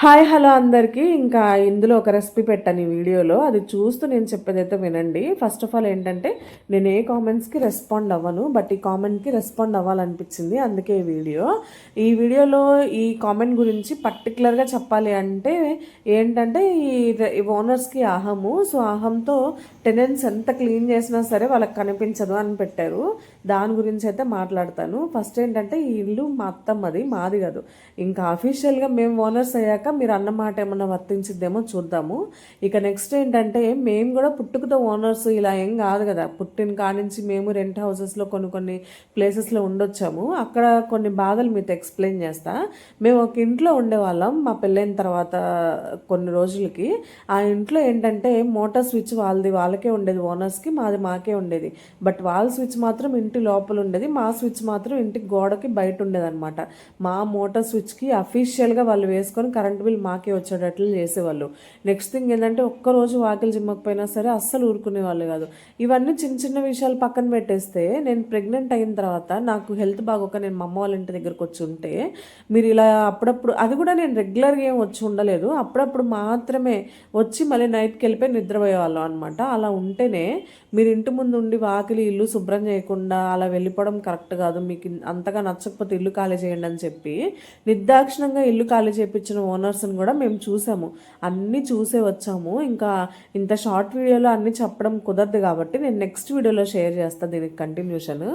Hi hello అందరికీ. ఇంకా ఇందులో ఒక రెసిపీ పెట్టాను ఈ వీడియోలో. అది చూస్తూ నేను చెప్పేదైతే వినండి. ఫస్ట్ ఆఫ్ ఆల్ ఏంటంటే, నేను ఏ కామెంట్స్కి రెస్పాండ్ అవ్వను, బట్ ఈ కామెంట్కి రెస్పాండ్ అవ్వాలనిపించింది, అందుకే ఈ వీడియోలో ఈ కామెంట్ గురించి పర్టికులర్గా చెప్పాలి అంటే ఏంటంటే, ఈ ఓనర్స్కి అహము. సో అహంతో టెనెంట్స్ ఎంత క్లీన్ చేసినా సరే వాళ్ళకి కనిపించదు అని పెట్టారు. దాని గురించి అయితే మాట్లాడతాను. ఫస్ట్ ఏంటంటే, ఈ ఇల్లు మా అత్తమ్మది, మాది కాదు. ఇంకా అఫీషియల్గా మేము ఓనర్స్ అయ్యాక మీరు అన్నమాట ఏమన్నా వర్తించిద్దేమో చూద్దాము. ఇక నెక్స్ట్ ఏంటంటే, మేము కూడా పుట్టుకతో ఓనర్స్ ఇలా ఏం కాదు కదా. పుట్టిన కానించి మేము రెంట్ హౌసెస్లో కొన్ని ప్లేసెస్లో ఉండొచ్చాము. అక్కడ కొన్ని బాధలు మీతో ఎక్స్ప్లెయిన్ చేస్తా. మేము ఒక ఇంట్లో ఉండేవాళ్ళం మా పెళ్ళైన తర్వాత కొన్ని రోజులకి. ఆ ఇంట్లో ఏంటంటే మోటార్ స్విచ్ వాళ్ళకే ఉండేది, ఓనర్స్కి, మాది మాకే ఉండేది. బట్ వాళ్ళ స్విచ్ మాత్రం ఇంటి లోపల ఉండేది, మా స్విచ్ మాత్రం ఇంటి గోడకి బయట ఉండేది అనమాట. మా మోటార్ స్విచ్కి అఫీషియల్గా వాళ్ళు వేసుకొని కరెంట్ బిల్ మాకే వచ్చేటట్లు చేసేవాళ్ళు. నెక్స్ట్ థింగ్ ఏంటంటే, ఒక్కరోజు వాకిలు చిమ్మకపోయినా సరే అస్సలు ఊరుకునే వాళ్ళు కాదు. ఇవన్నీ చిన్న చిన్న విషయాలు పక్కన పెట్టేస్తే, నేను ప్రెగ్నెంట్ అయిన తర్వాత నాకు హెల్త్ బాగోక నేను మా అమ్మ వాళ్ళ ఇంటి దగ్గరకు వచ్చి ఉంటే, మీరు ఇలా అప్పుడప్పుడు, అది కూడా నేను రెగ్యులర్గా ఏం వచ్చి ఉండలేదు, అప్పుడప్పుడు మాత్రమే వచ్చి మళ్ళీ నైట్కి వెళ్ళిపోయి నిద్రపోయేవాళ్ళం అనమాట. అలా ఉంటేనే మీరు ఇంటి ముందు ఉండి వాకిలి ఇల్లు శుభ్రం చేయకుండా అలా వెళ్ళిపోవడం కరెక్ట్ కాదు. మీకు అంతగా నచ్చకపోతే ఇల్లు ఖాళీ చేయండి అని చెప్పి నిర్దాక్షిణంగా ఇల్లు ఖాళీ చేయించిన ఓనర్స్ని కూడా మేము చూసాము. అన్నీ చూసే వచ్చాము. ఇంకా ఇంత షార్ట్ వీడియోలో అన్నీ చెప్పడం కుదరదు కాబట్టి నేను నెక్స్ట్ వీడియోలో షేర్ చేస్తాను దీనికి కంటిన్యూషన్.